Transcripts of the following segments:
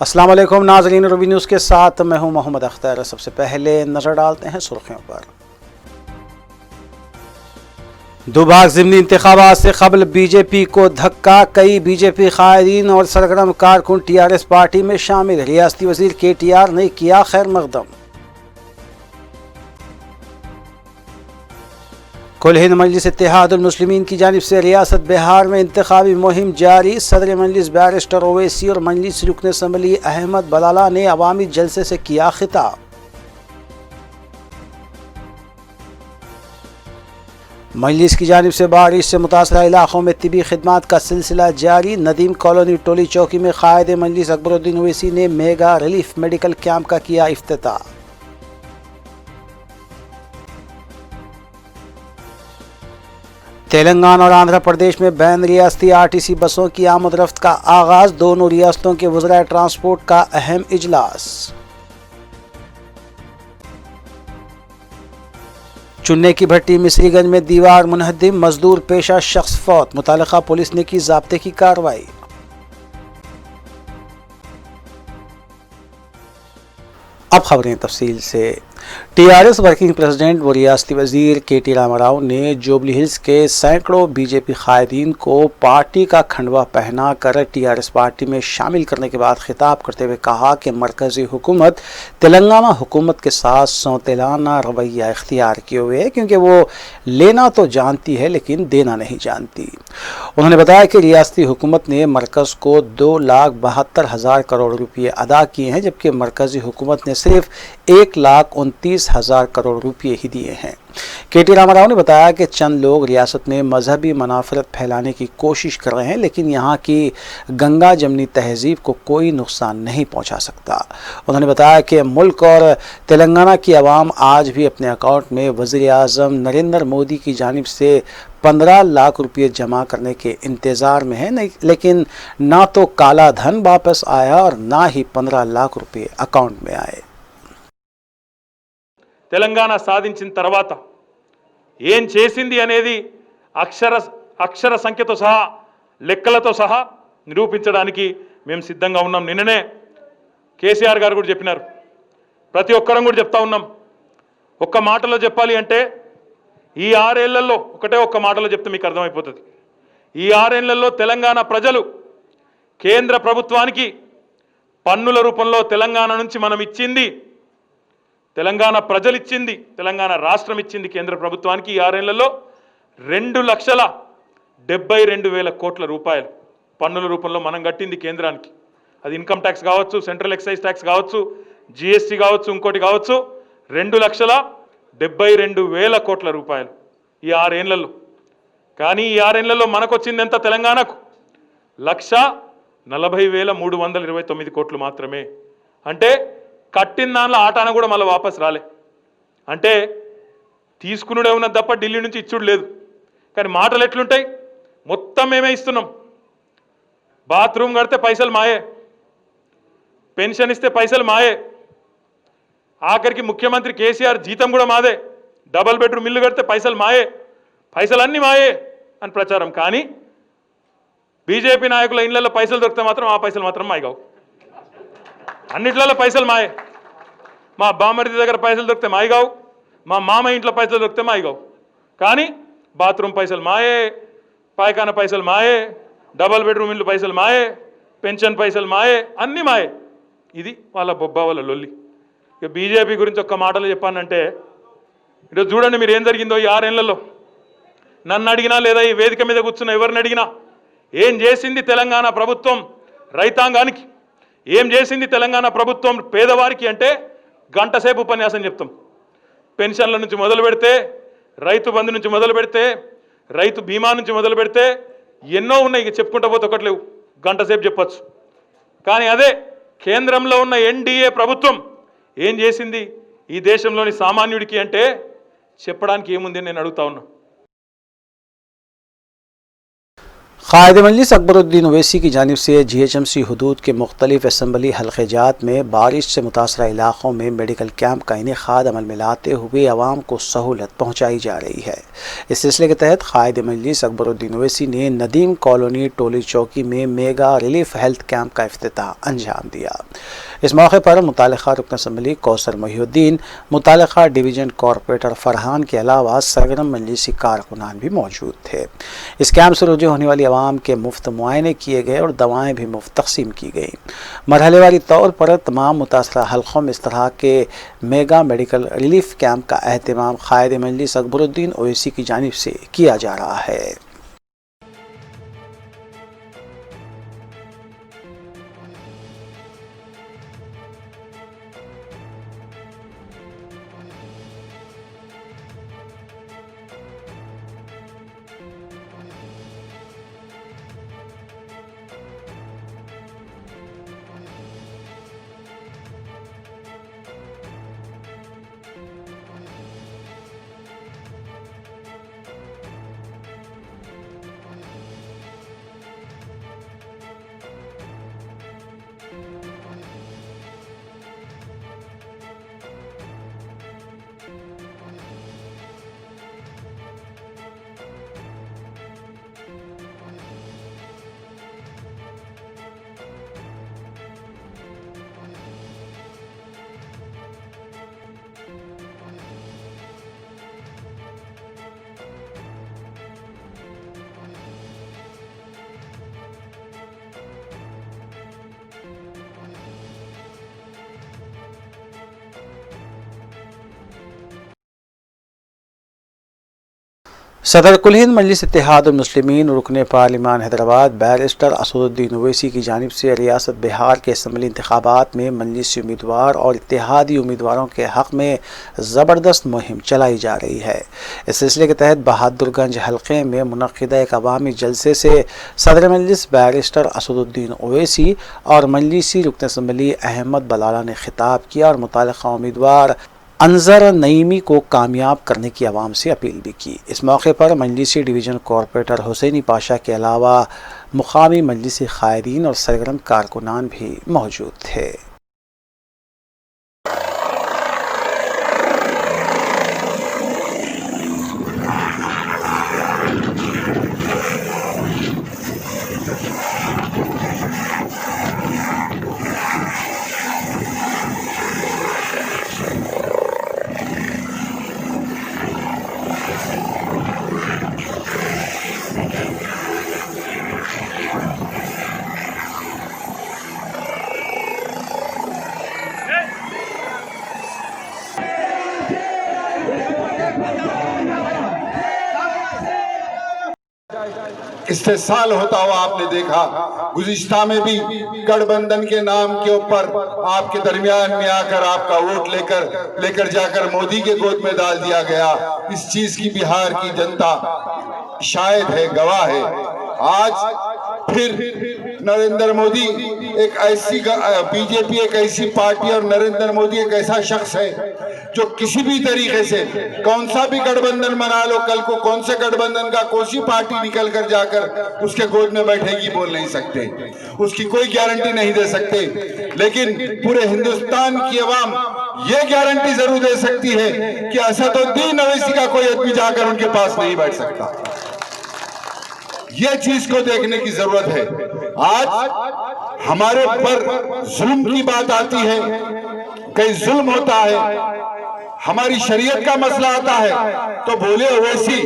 अस्सलाम वालेकुम नाज़रीन, रूबी न्यूज़ के साथ मैं हूं मोहम्मद अख्तर। सबसे पहले नज़र डालते हैं सुर्खियों पर। दोबाग ज़िमनी इंतखाबात से कबल बीजेपी को धक्का, कई बीजेपी कायदीन और सरगर्म कारकुन TRS पार्टी में शामिल। रियासती वज़ीर KTR ने किया खैर मकदम। कुल हिंद मजलिस इत्तेहादुल मुस्लिमीन की जानिब से रियासत बिहार में इंतखाबी मुहिम जारी। सदर मजलिस बैरिस्टर ओवैसी और मजलिस रुकन असम्बली अहमद बलाला ने अवामी जलसे से किया खिताब। मजलिस की जानिब से बारिश से मुतासरा इलाकों में तिबी खिदमात का सिलसिला जारी। नदीम कॉलोनी टोली चौकी में कायद मजलिस अकबरुद्दीन ओवैसी ने मेगा रिलीफ मेडिकल कैंप का किया इफ्तिताह। तेलंगाना और आंध्र प्रदेश में बैन रियासती RTC बसों की आमद-रफ्त का आगाज। दोनों रियासतों के वज़राए ट्रांसपोर्ट का अहम इजलास। चुन्ने की भट्टी मिसरीगंज में दीवार मुनहदिम, मजदूर पेशा शख्स फौत। मुतालिका पुलिस ने की ज़ाब्ते की कार्रवाई। अब खबरें तफसील से। TRS वर्किंग प्रेसिडेंट व रियासती वजीर KT रामाराव ने जुबली हिल्स के सैकड़ों बीजेपी कायदीन को पार्टी का खंडवा पहना कर TRS पार्टी में शामिल करने के बाद खिताब करते हुए कहा कि मरकजी हुकूमत तेलंगाना हुकूमत के साथ सौतेलाना रवैया इख्तियार किए हुए है, क्योंकि वो लेना तो जानती है लेकिन देना नहीं जानती। उन्होंने बताया कि रियासती हुकूमत ने मरकज़ को 2,72,000 करोड़ रुपये अदा किए हैं, जबकि मरकजी हुकूमत ने सिर्फ 1,29,000 करोड़ रुपये ही दिए हैं। KT रामाराव ने बताया कि चंद लोग रियासत में मजहबी मनाफरत फैलाने की कोशिश कर रहे हैं, लेकिन यहाँ की गंगा जमनी तहजीब को कोई नुकसान नहीं पहुँचा सकता। उन्होंने बताया कि मुल्क और तेलंगाना की आवाम आज भी अपने अकाउंट में वज़ीर आज़म नरेंद्र मोदी की जानिब से 15 लाख रुपये जमा करने के इंतज़ार में है, लेकिन ना तो काला धन वापस आया और ना ही 15 लाख रुपये अकाउंट में आए। తెలంగాణ సాధించిన తర్వాత ఏం చేసింది అనేది అక్షర సంఖ్యతో సహా లెక్కలతో సహా నిరూపించడానికి మేము సిద్ధంగా ఉన్నాం। నిన్ననే కేసీఆర్ గారు కూడా చెప్పినారు, ప్రతి ఒక్కరం కూడా చెప్తా ఉన్నాం। ఒక్క మాటలో చెప్పాలి అంటే ఈ 6 ఏళ్లలో ఒక్క మాటలో చెప్తే మీకు అర్థమైపోతుంది। ఈ 6 ఏళ్లలో తెలంగాణ ప్రజలు కేంద్ర ప్రభుత్వానికి పన్నుల రూపంలో తెలంగాణ నుంచి మనం ఇచ్చింది, తెలంగాణ ప్రజలు ఇచ్చింది, తెలంగాణ రాష్ట్రం ఇచ్చింది కేంద్ర ప్రభుత్వానికి ఈ 6 ఏళ్లలో 2,72,000 కోట్ల రూపాయలు పన్నుల రూపంలో మనం కట్టింది కేంద్రానికి। అది ఇన్కమ్ ట్యాక్స్ కావచ్చు, సెంట్రల్ ఎక్సైజ్ ట్యాక్స్ కావచ్చు, GST కావచ్చు, ఇంకోటి కావచ్చు, 2,72,000 కోట్ల రూపాయలు ఈ 6 ఏళ్లలో। కానీ ఈ 6 ఏళ్లలో మనకు వచ్చింది ఎంత? తెలంగాణకు 1,40,329 కోట్లు మాత్రమే। అంటే కట్టిన దానిలో ఆటాన కూడా మళ్ళీ వాపస్ రాలే। అంటే తీసుకునుడే ఉన్నది తప్ప ఢిల్లీ నుంచి ఇచ్చుడు లేదు। కానీ మాటలు ఎట్లుంటాయి? మొత్తం మేమే ఇస్తున్నాం। బాత్రూమ్ కడితే పైసలు మాయే, పెన్షన్ ఇస్తే పైసలు మాయే, ఆఖరికి ముఖ్యమంత్రి కేసీఆర్ జీతం కూడా మాదే, డబల్ బెడ్రూమ్ ఇల్లు కడితే పైసలు మాయే, పైసలన్నీ మాయే అని ప్రచారం। కానీ బీజేపీ నాయకుల ఇళ్లలో పైసలు దొరికితే మాత్రం ఆ పైసలు మాత్రం మాయగావు, అన్నిట్లలో పైసలు మాయే। మా బామర్ది దగ్గర పైసలు దొరికితే మాయగావు, మా మామ ఇంట్లో పైసలు దొరికితే మాయగావు। కానీ బాత్రూమ్ పైసలు మాయే, పాయకాన పైసలు మాయే, డబల్ బెడ్రూమ్ ఇల్లు పైసలు మాయే, పెన్షన్ పైసలు మాయే, అన్నీ మాయే। ఇది వాళ్ళ బొబ్బా వాళ్ళ లొల్లి। ఇక బీజేపీ గురించి ఒక్క మాటలో చెప్పానంటే, ఈరోజు చూడండి మీరు ఏం జరిగిందో ఈ 6 ఏళ్లలో। నన్ను అడిగినా లేదా ఈ వేదిక మీద కూర్చున్న ఎవరిని అడిగినా ఏం చేసింది తెలంగాణ ప్రభుత్వం రైతాంగానికి, ఏం చేసింది తెలంగాణ ప్రభుత్వం పేదవారికి అంటే గంట సేపు ఉపన్యాసం చెప్తాం। పెన్షన్ల నుంచి మొదలు పెడితే, రైతు బంధు నుంచి మొదలు పెడితే, రైతు బీమా నుంచి మొదలు పెడితే ఎన్నో ఉన్నాయి, ఇక చెప్పుకుంటూ పోతే ఒకటి లేవు, గంట సేపు చెప్పచ్చు। కానీ అదే కేంద్రంలో ఉన్న NDA ప్రభుత్వం ఏం చేసింది ఈ దేశంలోని సామాన్యుడికి అంటే చెప్పడానికి ఏముంది అని నేను అడుగుతా ఉన్నా। क़ायद मजलिस अकबरुद्दीन ओवैसी की जानिब से GHMC हदूद के मुख्तलिफ असम्बली हल्क़ात में बारिश से मुतासरा इलाक़ों में मेडिकल कैंप का इनेक़ाद अमल में लाते हुए अवाम को सहूलत पहुँचाई जा रही है। इस सिलसिले के तहत क़ायद मजलिस अकबरुद्दीन ओवैसी ने नदीम कॉलोनी टोली चौकी में मेगा रिलीफ हेल्थ कैंप का इफ्तिताह अंजाम दिया। इस मौके पर मुतालिका रुकन असम्बली कौसर मोहिउद्दीन, मुतालिका डिवीज़न कॉरपोरेटर फरहान के अलावा सरगर्म मजलिसी कारकुनान भी मौजूद थे। इस कैंप से रुजू होने वाली आवाम के मुफ्त मुआयने किए गए और दवाएं भी मुफ्त तकसीम की गई। मरहलेवारी तौर पर तमाम मुतासरा हल्कों में इस तरह के मेगा मेडिकल रिलीफ कैंप का अहतमाम क़ायद मजलिस अकबरुद्दीन ओवैसी की जानिब से किया जा रहा है। सदर कुल हिंद मजलिस इत्तेहादुल मुस्लिमीन रुकने पार्लिमान हैदराबाद बैरिस्टर असदुद्दीन ओवैसी की जानिब से रियासत बिहार के असम्बली इंतखाबात में मजलिसी उम्मीदवार और इत्तेहादी उम्मीदवारों के हक़ में ज़बरदस्त मुहिम चलाई जा रही है। इस सिलसिले के तहत बहादुरगंज हल्के में मुनक़्क़िदा एक अवामी जलसे से सदर मजलिस बैरिस्टर असदुद्दीन ओवैसी और मजलिसी रुकन असम्बली अहमद बलाला ने खिताब किया और मुतालिका उम्मीदवार अंजर नईमी को कामयाब करने की आवाम से अपील भी की। इस मौके पर मजलिसी डिवीज़न कॉरपोरेटर हुसैनी पाशा के अलावा मुकामी मजलिसी क़ायदीन और सरगर्म कारकुनान भी मौजूद थे। इस्तेसाल होता हुआ आपने देखा। गुज़िश्ता में भी गठबंधन के नाम के ऊपर आपके दरमियान में आकर आपका वोट लेकर जाकर मोदी के गोद में डाल दिया गया। इस चीज की बिहार की जनता शायद है, गवाह है। आज फिर नरेंद्र मोदी एक ऐसी बीजेपी एक ऐसी पार्टी और नरेंद्र मोदी एक ऐसा शख्स है जो किसी भी तरीके से कौन सा भी गठबंधन बना लो, कल को कौन से गठबंधन का कौन सी पार्टी निकल कर जाकर उसके गोद में बैठेगी बोल नहीं सकते, उसकी कोई गारंटी नहीं दे सकते। लेकिन पूरे हिंदुस्तान की आवाम ये गारंटी जरूर दे सकती है कि असदुद्दीन ओवैसी का कोई आदमी जाकर उनके पास नहीं बैठ सकता। ये चीज को देखने की जरूरत है। आज हमारे पर जुल्म की बात आती है, कहीं जुल्म होता है, हमारी शरीयत का मसला आता है तो बोले ओवैसी,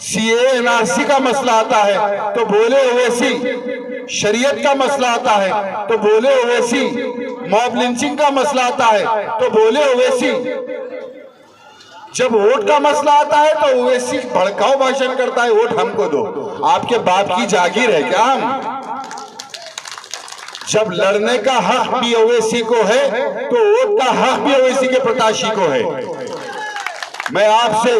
CAA NRC का मसला आता है तो बोले ओवैसी, शरीयत का मसला आता है तो बोले ओवैसी, मॉब लिंचिंग का मसला आता है तो बोले ओवैसी। जब वोट का मसला आता है तो ओवैसी भड़काऊ भाषण करता है, वोट हमको दो। आपके बाप की जागीर है क्या हम? जब लड़ने का हक भी ओवैसी को है तो वोट का हक भी ओवैसी के प्रत्याशी को है। मैं आपसे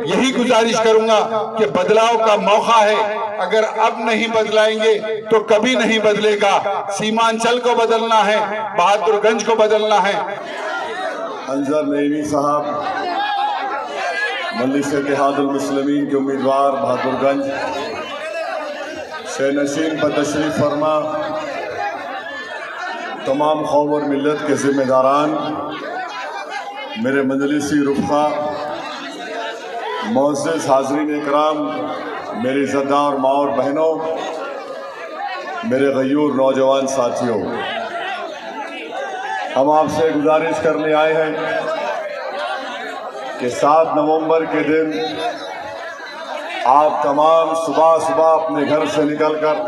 यही गुजारिश करूंगा कि बदलाव का मौका है, अगर अब नहीं बदलाएंगे तो कभी नहीं बदलेगा। सीमांचल को बदलना है, बहादुरगंज को बदलना है। अंजर नईमी साहब मजलिस इत्तेहादुल मुस्लिमीन के उम्मीदवार बहादुरगंज, शहनशीन पर तशरीफ फरमा तमाम कौम और मिल्लत के ज़िम्मेदारान, मेरे मजलिसी रुफ़ा, मोअज़्ज़ज़ हाज़रीन इकराम, मेरी इज़्ज़तदार माँ और बहनों, मेरे गयूर नौजवान साथियों, हम आपसे गुजारिश करने आए हैं कि 7 नवंबर के दिन आप तमाम सुबह सुबह अपने घर से निकलकर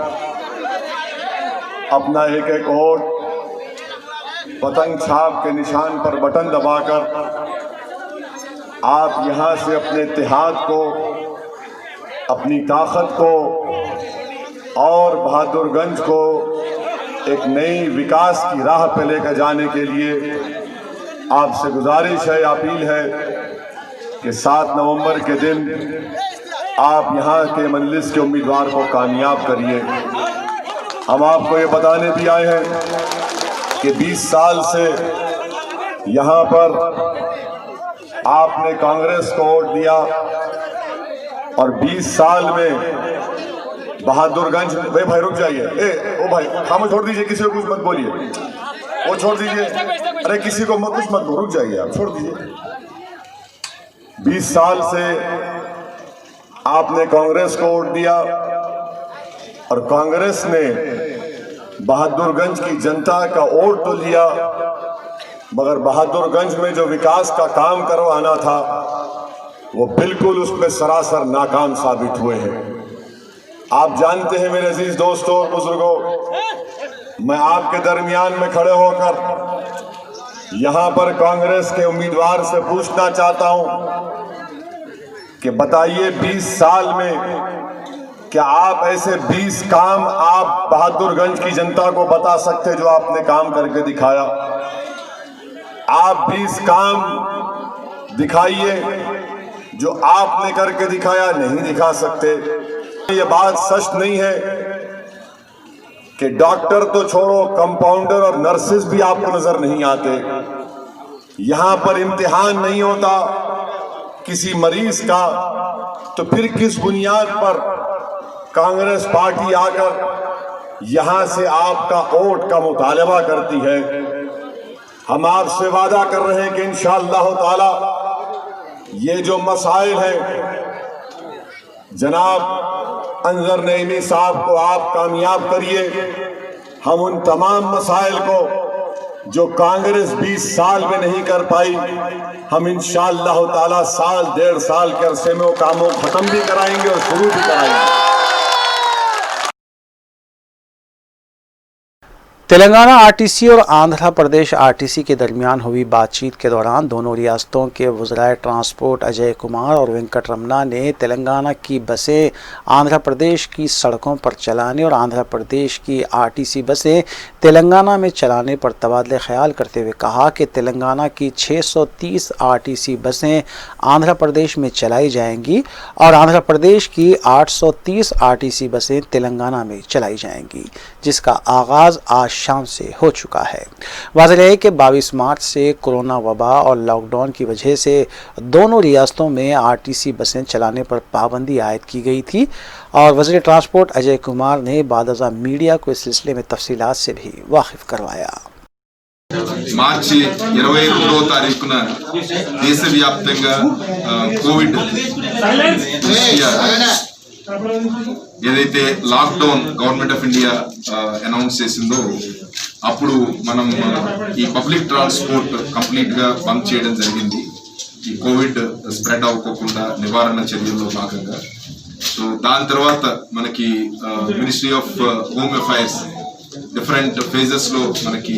अपना एक एक वोट पतंग छाप के निशान पर बटन दबाकर आप यहाँ से अपने इत्तेहाद को, अपनी ताकत को और बहादुरगंज को एक नई विकास की राह पर लेकर जाने के लिए आपसे गुजारिश है, अपील है कि 7 नवंबर के दिन आप यहाँ के मजलिस के उम्मीदवार को कामयाब करिए। हम आपको ये बताने भी आए हैं कि 20 साल से यहाँ पर आपने कांग्रेस को वोट दिया और 20 साल में बहादुरगंज, भाई रुक जाइए, ओ भाई खामोश छोड़ दीजिए, किसी को कुछ मत बोलिए, वो छोड़ दीजिए, अरे किसी को कुछ मत बोलो, रुक जाइए, आप छोड़ दीजिए। 20 साल से आपने कांग्रेस को वोट दिया और कांग्रेस ने बहादुरगंज की जनता का वोट तो लिया, मगर बहादुरगंज में जो विकास का काम करवाना था वो बिल्कुल उसमें सरासर नाकाम साबित हुए हैं। आप जानते हैं मेरे अजीज दोस्तों और बुजुर्गों, मैं आपके दरमियान में खड़े होकर यहाँ पर कांग्रेस के उम्मीदवार से पूछना चाहता हूँ कि बताइए 20 साल में क्या आप ऐसे 20 काम आप बहादुरगंज की जनता को बता सकते जो आपने काम करके दिखाया? आप 20 काम दिखाइए जो आपने करके दिखाया, नहीं दिखा सकते। ये बात सच नहीं है कि डॉक्टर तो छोड़ो, कंपाउंडर और नर्सेस भी आपको नजर नहीं आते। यहां पर इम्तिहान नहीं होता किसी मरीज का, तो फिर किस बुनियाद पर कांग्रेस पार्टी आकर यहां से आपका वोट का मुतालबा करती है? हम आपसे वादा कर रहे हैं कि इंशाअल्लाह ताला ये जो मसाइल हैं, जनाब अंजर नईमी साहब को आप कामयाब करिए। हम उन तमाम मसाइल को जो कांग्रेस 20 साल में नहीं कर पाई, हम इंशाअल्लाह ताला साल 1.5 साल के अरसे में वो कामों खत्म भी कराएंगे और शुरू भी कराएंगे। तेलंगाना आरटीसी और आंध्र प्रदेश आरटीसी के दरमियान हुई बातचीत के दौरान दोनों रियासतों के वज़राए ट्रांसपोर्ट अजय कुमार और वेंकट रमना ने तेलंगाना की बसें आंध्र प्रदेश की सड़कों पर चलाने और आंध्र प्रदेश की आरटीसी बसें तेलंगाना में चलाने पर तबादले ख्याल करते हुए कहा कि तेलंगाना की 630 आरटीसी बसें आंध्र प्रदेश में चलाई जाएंगी और आंध्र प्रदेश की 830 आरटीसी बसें तेलंगाना में चलाई जाएंगी, जिसका आगाज़ आज शाम से हो चुका है। वाज़ेह है कि 22 मार्च से कोरोना वबा और लॉकडाउन की वजह से दोनों रियासतों में आरटीसी बसें चलाने पर पाबंदी आयद की गई थी और वज़ीर ट्रांसपोर्ट अजय कुमार ने बाद मीडिया को इस सिलसिले में तफसीलात से भी वाकिफ करवाया। మార్చి 22వ తారీఖున దేశవ్యాప్తంగా కోవిడ్ దృష్ట్యా ఏదైతే lockdown government of India announce చేసిందో అప్పుడు మనం ఈ పబ్లిక్ ట్రాన్స్పోర్ట్ కంప్లీట్ గా బంద్ చేయడం జరిగింది, ఈ కోవిడ్ స్ప్రెడ్ అవ్వకుండా నివారణ చర్యల్లో భాగంగా. సో దాని తర్వాత మనకి ministry of home affairs different phases లో మనకి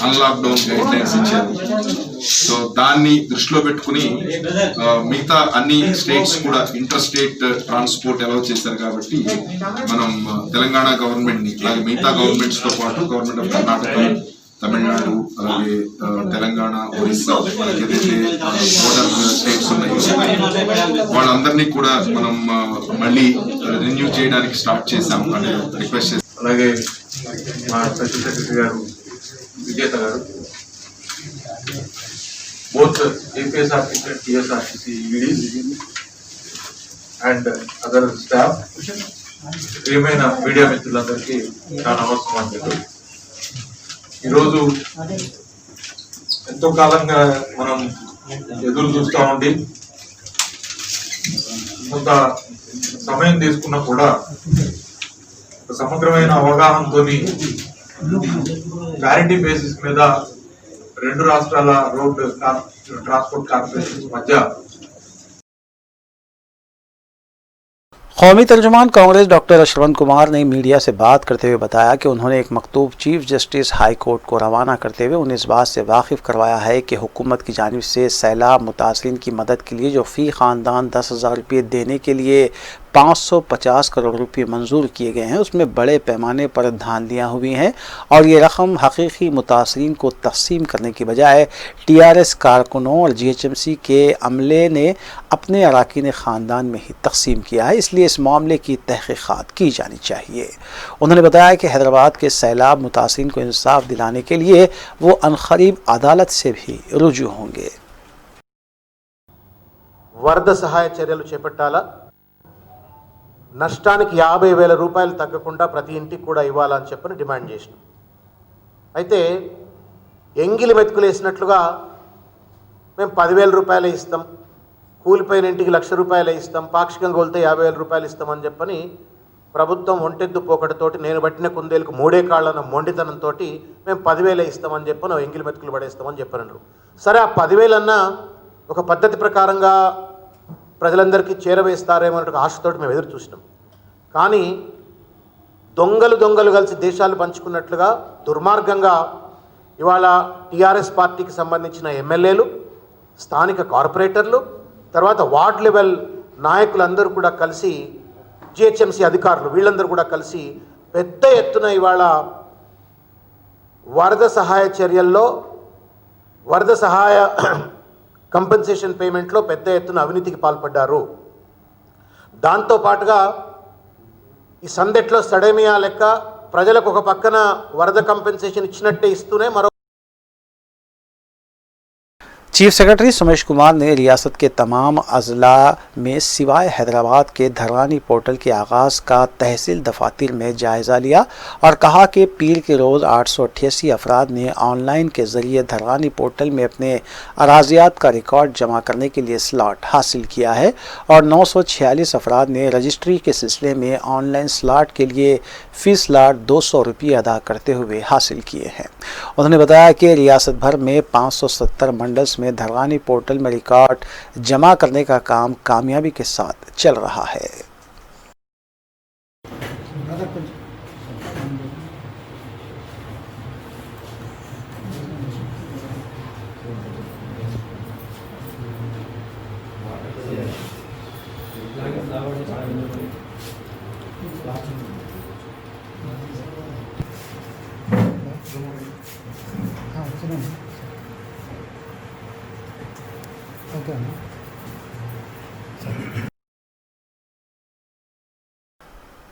అన్లాక్ డౌన్ గైడ్ లైన్స్ ఇచ్చారు. సో దాన్ని దృష్టిలో పెట్టుకుని మిగతా అన్ని స్టేట్స్ కూడా ఇంటర్ స్టేట్ ట్రాన్స్పోర్ట్ అలౌ చేశారు కాబట్టి మనం తెలంగాణ గవర్నమెంట్ ని అలాగే మిగతా గవర్నమెంట్స్ తో పాటు గవర్నమెంట్ ఆఫ్ కర్ణాటక, తమిళనాడు, అలాగే తెలంగాణ, ఒరిస్సా మనకి ఏదైతే బోర్డర్ స్టేట్స్ ఉన్నాయో వాళ్ళందరినీ కూడా మనం మళ్ళీ రెన్యూ చేయడానికి స్టార్ట్ చేశాం అని రిక్వెస్ట్ చేస్తాం. అలాగే మా స్పెషల్ సెక్రటరీ గారు విజేత గారు, both APSRTC and TSRTC EDs and other staff ప్రియమైన మీడియా మిత్రులందరికీ నా నమస్కారం. ఈరోజు ఎంతో కాలంగా మనం ఎదురు చూస్తూ ఉండి కొంత సమయం తీసుకున్నా కూడా సమగ్రమైన అవగాహనతో ప్యారిటీ బేసిస్ మీద రెండు రాష్ట్రాల రోడ్ ట్రాన్స్పోర్ట్ కార్పొరేషన్ మధ్య कौमी तर्जुमान कांग्रेस डॉक्टर अशरवंत कुमार ने मीडिया से बात करते हुए बताया कि उन्होंने एक मकतूब चीफ जस्टिस हाई कोर्ट को रवाना करते हुए उन्हें इस बात से वाकिफ़ करवाया है कि हुकूमत की जानिब से सैलाब मुतासरीन की मदद के लिए जो फ़ी ख़ानदान 10,000 रुपये देने के लिए 550 करोड़ रुपये मंजूर किए गए हैं, उसमें बड़े पैमाने पर धांधलियाँ हुई हैं और ये रकम हकीकी मुतासरीन को तकसीम करने की बजाय TRS कारकुनों और GHMC के अमले ने अपने अरकान ख़ानदान में ही तकसीम किया है, इसलिए इस मामले की तहक़ीक़ात की जानी चाहिए। उन्होंने बताया कि हैदराबाद के सैलाब मुतासरीन को इंसाफ दिलाने के लिए वो अनक़रीब अदालत से भी रुजू होंगे। వరద సహాయ చర్యలు చేపట్టాలా, నష్టానికి 50,000 రూపాయలు తగ్గకుండా ప్రతి ఇంటికి కూడా ఇవ్వాలని చెప్పని డిమాండ్ చేసినాం. అయితే ఎంగిలి మెతుకులు వేసినట్లుగా మేము 10,000 రూపాయలే ఇస్తాం, కూలిపోయిన ఇంటికి 1,00,000 రూపాయలే ఇస్తాం, పాక్షికంగా వెళ్తే 50,000 రూపాయలు ఇస్తామని చెప్పని ప్రభుత్వం ఒంటెద్దు పోకడతోటి నేను పట్టిన కుందేలకు మూడే కాళ్ళన మొండితనంతో మేము 10,000 ఇస్తామని చెప్పని ఎంగిలి మెతుకులు పడేస్తామని చెప్పారు. సరే, ఆ 10,000 అన్నా ఒక పద్ధతి ప్రకారంగా ప్రజలందరికీ చేరవేస్తారేమో అనే ఆశతోటి మేము ఎదురు చూసినాం. కానీ దొంగలు కలిసి దేశాలు పంచుకున్నట్లుగా దుర్మార్గంగా ఇవాళ TRS పార్టీకి సంబంధించిన ఎమ్మెల్యేలు, స్థానిక కార్పొరేటర్లు, తర్వాత వార్డ్ లెవెల్ నాయకులందరూ కూడా కలిసి, GHMC అధికారులు వీళ్ళందరూ కూడా కలిసి పెద్ద ఎత్తున ఇవాళ వరద సహాయ చర్యల్లో, వరద సహాయ కంపెన్సేషన్ పేమెంట్లో పెద్ద ఎత్తున అవినీతికి పాల్పడ్డారు. దాంతోపాటుగా ఈ సందెట్లో సడేమియా లెక్క ప్రజలకు ఒక పక్కన వరద కంపెన్సేషన్ ఇచ్చినట్టే ఇస్తూనే మరో चीफ सेक्रेटरी सुमेश कुमार ने रियासत के तमाम अजला में सिवाय हैदराबाद के धरवानी पोर्टल के आगाज़ का तहसील दफातर में जायज़ा लिया और कहा कि पीर के रोज़ 888 अफराद ने ऑनलाइन के ज़रिए धरवानी पोर्टल में अपने अराजियात का रिकॉर्ड जमा करने के लिए स्लॉट हासिल किया है और 946 अफराद ने रजिस्ट्री के सिलसिले में ऑनलाइन स्लॉट के लिए फ़ी स्लॉट 200 रुपये अदा करते हुए हासिल किए हैं। उन्होंने बताया कि रियासत भर में 570 मंडल्स में धरवानी पोर्टल में रिकॉर्ड जमा करने का काम कामयाबी के साथ चल रहा है।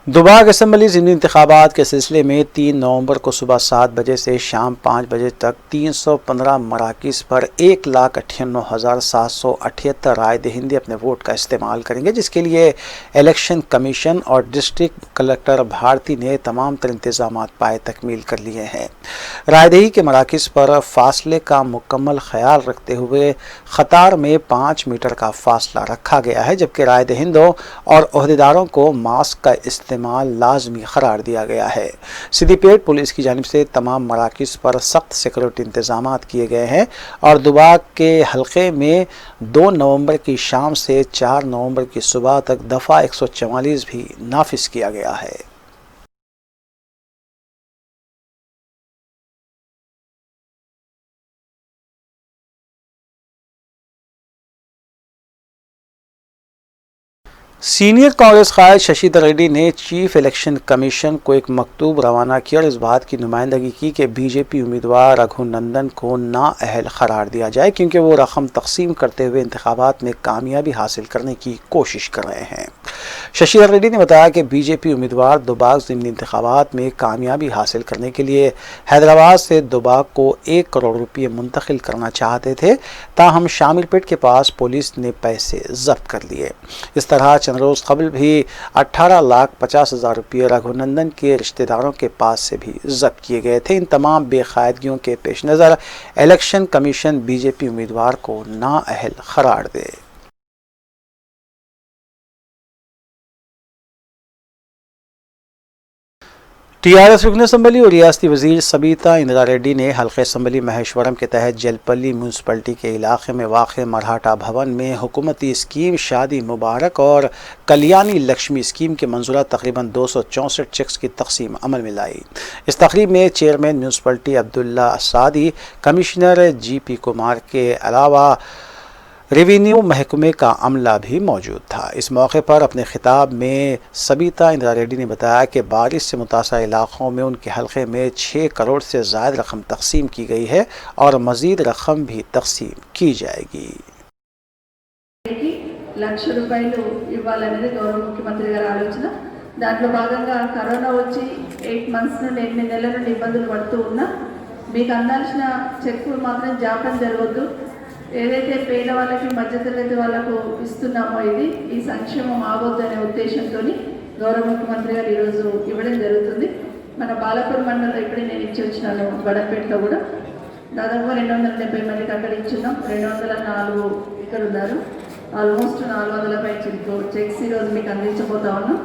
दुबाग असम्बली ज़िमनी इंतखाबात के सिलसिले में 3 नवंबर को सुबह 7 बजे से शाम 5 बजे तक 315 मराकिज़ पर 1,98,778 राय दहिंदे अपने वोट का इस्तेमाल करेंगे, जिसके लिए इलेक्शन कमीशन और डिस्ट्रिक्ट कलेक्टर भारती ने तमाम तर इंतजामात पाए तकमील कर लिए हैं। रायदही के मराकिज़ पर फासले का मुकम्मल ख्याल रखते हुए क़तार में 5 मीटर का फासला रखा गया है, जबकि राय दहिंदों और अहदेदारों को मास्क का इस्तेमाल लाजमी करार दिया गया है। सिद्दीपेट पुलिस की जानिब से तमाम मराकिज़ पर सख्त सिक्योरिटी इंतजामात किए गए हैं और दुबाग के हलके में 2 नवंबर की शाम से 4 नवंबर की सुबह तक दफ़ा 144 भी नाफिज किया गया है। सीनियर कांग्रेस कायद शशिधर रेड्डी ने चीफ इलेक्शन कमीशन को एक मकतूब रवाना किया और इस बात की नुमाइंदगी की कि बीजेपी उम्मीदवार रघुनंदन को नाअहल करार दिया जाए, क्योंकि वो रकम तकसीम करते हुए इंतखाबात में कामयाबी हासिल करने की कोशिश कर रहे हैं। शशिधर रेड्डी ने बताया कि बीजेपी उम्मीदवार दुबाग ज़िमनी इंतखाबात में कामयाबी हासिल करने के लिए हैदराबाद से दुबाग को 1 करोड़ रुपये मुंतकिल करना चाहते थे, ताहम शामिलपेट के पास पुलिस ने पैसे जब्त कर लिए। इस तरह चंद रोज़ कबल भी 18,50,000 रुपये रघुनंदन के रिश्तेदारों के पास से भी जब्त किए गए थे। इन तमाम बेकायदगियों के पेश नज़र इलेक्शन कमीशन बीजेपी उम्मीदवार को नाअहल करार दे। टीआरएस रुकन असम्बली और रियासती वजीर सबीता इंदिरा रेड्डी ने हल्के असम्बली महेश्वरम के तहत जलपल्ली म्यूनसिपलिटी के इलाके में वाक़ मराठा भवन में हुकूमती स्कीम शादी मुबारक और कल्याणी लक्ष्मी स्कीम के मंजूरा तकरीबन 264 चेक्स की तकसीम अमल में लाई। इस तकरीब में chairman municipality Abdullah Asadi, commissioner GP Kumar के अलावा रेवेन्यू महकमे का अमला भी मौजूद था। इस मौके पर अपने खिताब में सबीता इंदिरा रेड्डी ने बताया कि बारिश से मुतासर इलाक़ों में उनके हल्के में 6 करोड़ से ज़ायद रकम तकसीम की गई है और मज़ीद रकम भी तकसीम की जाएगी। లక్ష రూపాయలు ఇవ్వాలనేది గౌరవ ముఖ్యమంత్రి గారి ఆలోచన. దాంట్లో భాగంగా కరోనా వచ్చి 8 మంత్స్ నుండి 8 నెలల నుండి ఇబ్బందులు పడుతూ ఉన్నా మీకు అందాల్సిన చెక్కులు మాత్రం జాప్యం జరగొద్దు. ఏదైతే పేద వాళ్ళకి మధ్యతరగతి వాళ్ళకు ఇస్తున్నామో ఇది ఈ సంక్షేమం ఆగొద్దు అనే ఉద్దేశంతో గౌరవ ముఖ్యమంత్రి గారు ఈరోజు ఇవ్వడం జరుగుతుంది. మన బాలాపూర్ మండలంలో ఇప్పుడే నేను ఇచ్చి వచ్చినాను. బడంపేటలో కూడా దాదాపుగా 270 మందికి అక్కడ ఇచ్చున్నాం. 204 ఇక్కడ ఉన్నారు. ఆల్మోస్ట్ 400 పై చెక్స్ ఈరోజు మీకు అందించబోతా ఉన్నాం.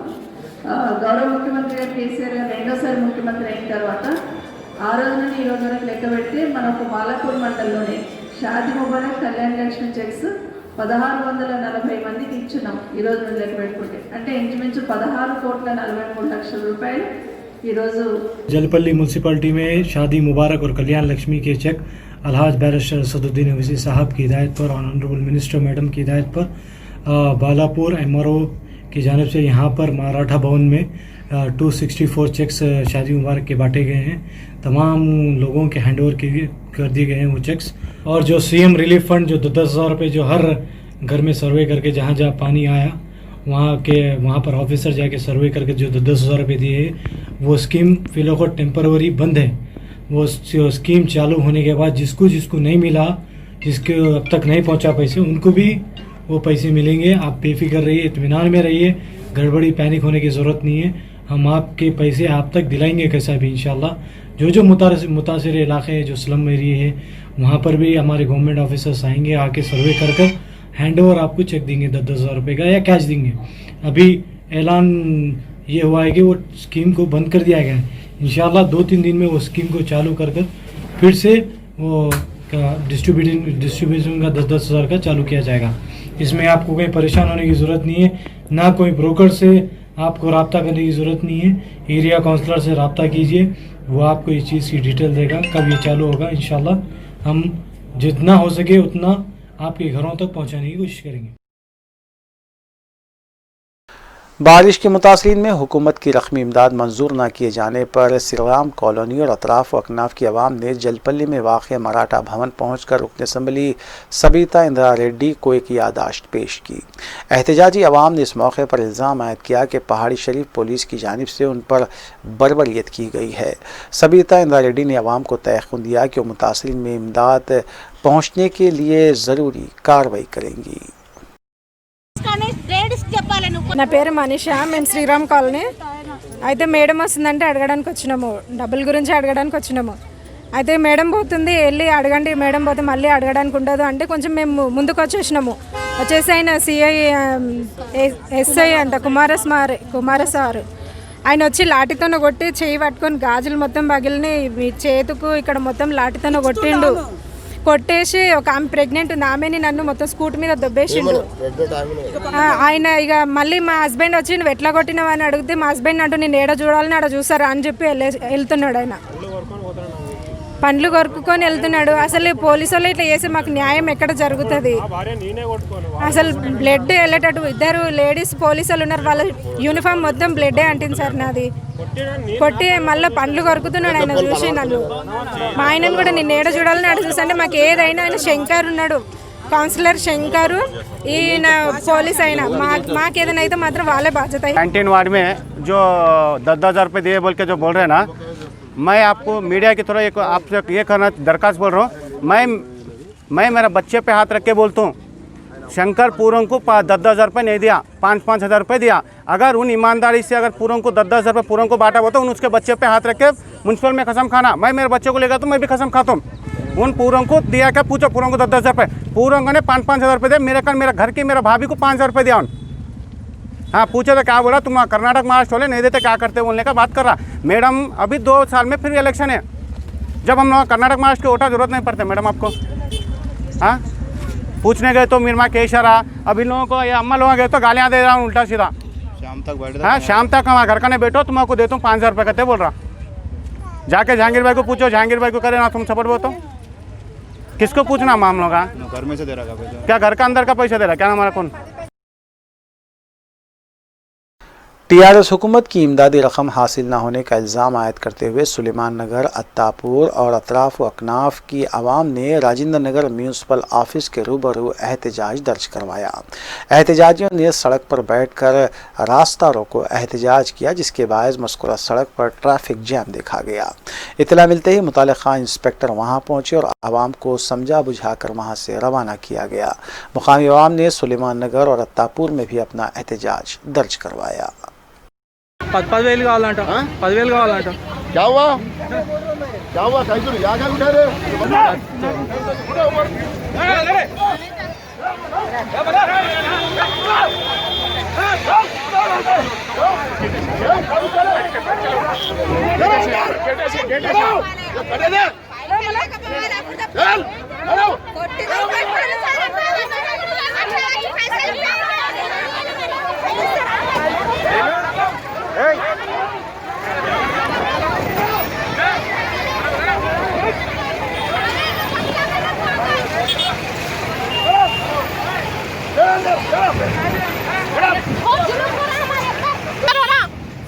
గౌరవ ముఖ్యమంత్రి గారు కేసీఆర్ గారు రెండోసారి ముఖ్యమంత్రి అయిన తర్వాత ఆ రోజు నుండి ఈ రోజు వరకు లెక్క పెడితే మనకు బాలాపూర్ మండలంలోనే షాదీ ముబారక్ కళ్యాణ్ లక్ష్మి చెక్స్ 1640 మందికి ఇచ్చున్నాం. ఈ రోజు నుండి లెక్క పెట్టుకుంటే అంటే ఇంచుమించు 16,43,00,000 రూపాయలు ఈరోజు जलपल्ली म्यूनसिपलिटी में शादी मुबारक और कल्याण लक्ष्मी के चेक अलहाज बैरिस्टर असदुद्दीन ओवैसी साहब की हिदायत पर, ऑनरेबल मिनिस्टर मैडम की हिदायत पर बालापुर MRO की जानिब से यहाँ पर मराठा भवन में 264 चेक्स शादी मुबारक के बांटे गए हैं। तमाम लोगों के हैंड ओवर कर दिए गए हैं वो चेक्स। और जो CM रिलीफ फंड जो 10,000 रुपये जो हर घर में सर्वे करके जहाँ जहाँ पानी आया वहाँ पर ऑफिसर जाके सर्वे करके जो 10,000 रुपये दिए वो स्कीम फिलहाल टेम्पररी बंद है। वो स्कीम चालू होने के बाद जिसको जिसको नहीं मिला, जिसके अब तक नहीं पहुँचा पैसे, उनको भी वो पैसे मिलेंगे। आप बेफिक्र रहिए, इत्मीनान में रहिए, गड़बड़ी पैनिक होने की ज़रूरत नहीं है। हम आपके पैसे आप तक दिलाएंगे कैसा भी इंशाल्लाह। जो मुतासिर इलाके जो स्लम एरिया है वहाँ पर भी हमारे गवर्नमेंट ऑफिसर्स आएंगे, आके सर्वे कर हैंड ओवर आपको चेक देंगे 10,000 रुपये का या कैश देंगे। अभी ऐलान ये हुआ है कि वो स्कीम को बंद कर दिया गया है। इंशाल्लाह 2-3 दिन में वो स्कीम को चालू कर फिर से वो डिस्ट्रीब्यूशन का 10,000 का चालू किया जाएगा। इसमें आपको कहीं परेशान होने की ज़रूरत नहीं है, ना कोई ब्रोकर से आपको रब्ता करने की ज़रूरत नहीं है। एरिया काउंसलर से रब्ता कीजिए, वो आपको इस चीज़ की डिटेल देगा कब ये चालू होगा। इंशाल्लाह हम जितना हो सके उतना आपके घरों तक पहुंचाने की कोशिश करेंगे। बारिश के मुतासरीन में हुकूमत की रकमी इमदाद मंजूर न किए जाने पर सिरगाम कॉलोनी और अतराफ व अकनाफ की आवाम ने जलपल्ली में वाक़ मराठा भवन पहुँच कर रुकन असम्बली सबीता इंदिरा रेड्डी को एक याददाश्त पेश की। एहतजाजी आवाम ने इस मौके पर इल्ज़ाम आयद किया कि पहाड़ी शरीफ पुलिस की जानिब से उन पर बर्बरियत की गई है। सबीता इंदिरा रेड्डी ने आवाम को तयक़ुन दिया कि वो मुतासरीन में इमदाद पहुँचने के लिए ज़रूरी कार्रवाई करेंगी। నా పేరు మనీషా, మేము శ్రీరామ్ కాలనీ. అయితే మేడం వస్తుందంటే అడగడానికి వచ్చినాము, డబ్బుల గురించి అడగడానికి వచ్చినాము. అయితే మేడం పోతుంది, వెళ్ళి అడగండి, మేడం పోతే మళ్ళీ అడగడానికి ఉండదు అంటే కొంచెం మేము ముందుకు వచ్చేసినాము. వచ్చేసి ఆయన SI అంట కుమార సారు ఆయన వచ్చి లాఠీతోనే కొట్టి చేయి పట్టుకొని గాజులు మొత్తం పగిలినాయి, చేతుకు ఇక్కడ మొత్తం లాఠీతోనే కొట్టిండు. కొట్టేసి ఒక ఆమె ప్రెగ్నెంట్ ఉంది, ఆమెని నన్ను మొత్తం స్కూటీ మీద దొబ్బేసిండు. ఆయన ఇక మళ్ళీ మా హస్బెండ్ వచ్చి నువ్వు ఎట్లా కొట్టినావు అని అడిగితే మా హస్బెండ్ అంటూ నేను ఏడ చూడాలని ఆడ చూసారా అని చెప్పి వెళ్తున్నాడు. ఆయన పండ్లు కొరుకుకొని వెళ్తున్నాడు. అసలు పోలీసు వాళ్ళు ఇట్లా చేసి మాకు న్యాయం ఎక్కడ జరుగుతుంది? అసలు బ్లడ్ వెళ్ళేటట్టు ఇద్దరు లేడీస్ పోలీసు వాళ్ళు ఉన్నారు, వాళ్ళ యూనిఫామ్ మొత్తం బ్లడ్డే అంటుంది సార్. నాది కొట్టి మళ్ళీ పండ్లు కొరుకుతున్నాడు. ఆయన చూసి నన్ను మా ఆయనను కూడా నేను ఏడ చూడాలని ఆడ చూసంటే మాకు ఏదైనా ఆయన శంకర్ ఉన్నాడు, కౌన్సిలర్ శంకర్, ఈయన పోలీస్ అయినా మాకు ఏదైనా అయితే మాత్రం వాళ్ళే బాధ్యత. कैंटीन वार्ड में जो 10,000 रुपये दिए बोल के जो बोल रहे हैं ना, मैं आपको मीडिया की तरह आपसे ये करना दरखास्त बोल रहा हूँ। मैं मेरा बच्चे पे हाथ रख के बोलता हूँ, शंकर पूरन को 10,000 रुपये नहीं दिया, 5-5 हज़ार रुपये दिया। अगर उन ईमानदारी से अगर पूरन को 10,000 रुपये पूरन को बांटा हुआ तो उन उसके बच्चे पे हाथ रख के म्यूनसिपल में कसम खाना, मैं मेरे बच्चे को लेकर तो मैं भी कसम खाता हूँ। उन पूरन को दिया क्या पूछो, पूरन को 10,000 रुपये, पूरन ने 5-5 हज़ार रुपये दिया। मेरे घर की मेरा भाभी को 5,000 रुपये दिया उन। हाँ पूछे तो क्या बोला, तुम कर्नाटक महाराष्ट्र वाले नहीं देते क्या करते बोलने का बात कर रहा। मैडम अभी 2 साल में फिर इलेक्शन है, जब हम लोग कर्नाटक महाराष्ट्र के वोटा जरूरत नहीं पड़ते मैडम आपको। हाँ पूछने गए तो मिरमा के इशारा, अब इन लोगों को ये अम्मा लोग गए तो गालियाँ दे रहा हूँ उल्टा सीधा। शाम तक बैठ, हाँ शाम तक हमारे घर का नहीं बैठो, तुम आपको देता हूँ 5,000 रुपये कहते बोल रहा। जाके जहांगीर भाई को पूछो, जहांगीर भाई को करे ना तुम सपोर्ट बोलते हो। किसको पूछना मामलों का, घर में से दे रहा पैसा, क्या घर का अंदर का पैसा दे रहा क्या हमारा कौन। टीआरएस हुकूमत की इमदादी रकम हासिल न होने का इल्ज़ाम आयद करते हुए सुलेमान नगर, अत्तापुर और अतराफ व अकनाफ की आवाम ने राजेंद्र नगर म्यूनसिपल ऑफिस के रूबरू एहतजाज दर्ज करवाया। एहतजाजियों ने सड़क पर बैठकर रास्ता रोको एहतजाज किया, जिसके बायस मज़कूरा सड़क पर ट्रैफिक जैम देखा गया। इत्तला मिलते ही मुतालिका इंस्पेक्टर वहां पहुंचे और आवाम को समझा बुझाकर वहां से रवाना किया गया। मुकामी आवाम ने सुलेमान नगर और अत्तापुर में भी अपना एहतजाज दर्ज करवाया। 10,000 కావాలంట, 10,000 కావాలంట। क्या हुआ कैसे आगे उठा रे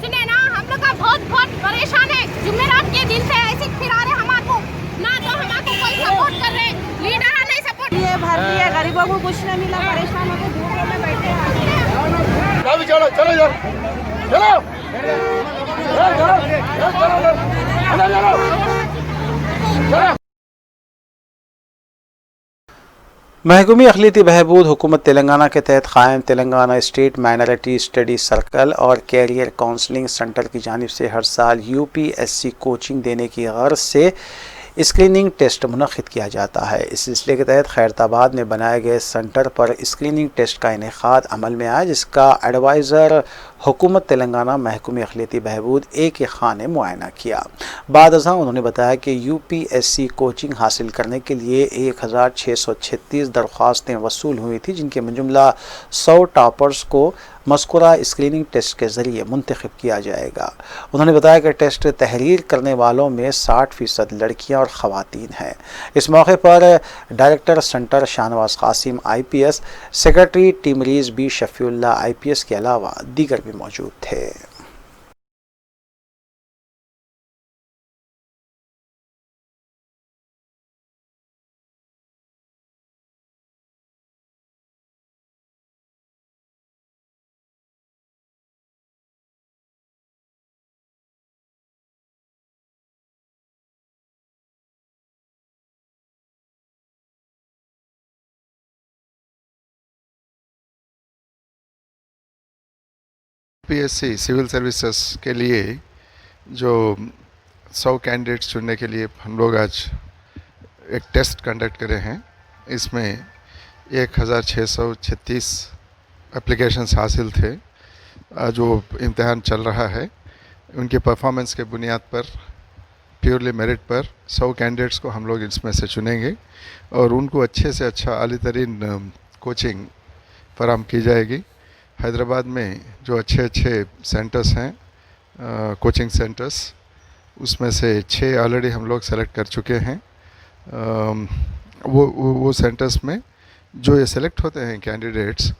सुने ना, हम लोग का बहुत परेशान है। जुमेरात के दिन से ऐसे फिरा रहे हमारे को, ना तो हमारे को कोई सपोर्ट कर रहे, लीडर नहीं सपोर्ट। ये भर्ती है, गरीबों को कुछ नहीं मिला, परेशान होकर धूप में बैठे हैं। चलो चलो यार चलो महकूमी अक़लियती बहबूद हुकूमत तेलंगाना के तहत क़ायम Telangana state minority study circle और कैरियर काउंसलिंग सेंटर की जानिब से हर साल UPSC कोचिंग देने की गर्ज से स्क्रीनिंग टेस्ट मुनक़िद किया जाता है। इस सिलसिले के तहत खैरताबाद में बनाए गए सेंटर पर स्क्रीनिंग टेस्ट का इनेकाद अमल में आया, जिसका एडवाइज़र हुकूमत तेलंगाना महकूमी अक़लियती बहबूद A.K. खान ने मुआयना किया। बाद अज़ां उन्होंने बताया कि UPSC कोचिंग हासिल करने के लिए 1,636 दरख्वास्तें वसूल हुई थी, जिनके में जुमला 100 टॉपर्स को मज़कूरा स्क्रीनिंग टेस्ट के ज़रिए मुंतखब किया जाएगा। उन्होंने बताया कि टेस्ट तहरीर करने वालों में 60% लड़कियां और ख़वातीन हैं। इस मौके पर director center Shahnawaz Qasim IPS, secretary टीमरीज B शफीउल्लाह IPS के अलावा दीगर भी मौजूद थे। UPSC सिविल सर्विसेज के लिए जो 100 कैंडिडेट्स चुनने के लिए हम लोग आज एक टेस्ट कंडक्ट करे हैं। इसमें 1,636 एप्लीकेशंस हासिल थे। जो इम्तिहान चल रहा है उनके परफॉर्मेंस के बुनियाद पर प्योरली मेरिट पर 100 कैंडिडेट्स को हम लोग इसमें से चुनेंगे और उनको अच्छे से अच्छा आली तरीन कोचिंग फराहम की जाएगी। हैदराबाद में जो अच्छे सेंटर्स हैं कोचिंग सेंटर्स, उसमें से 6 ऑलरेडी हम लोग सेलेक्ट कर चुके हैं। वो सेंटर्स में जो ये सेलेक्ट होते हैं कैंडिडेट्स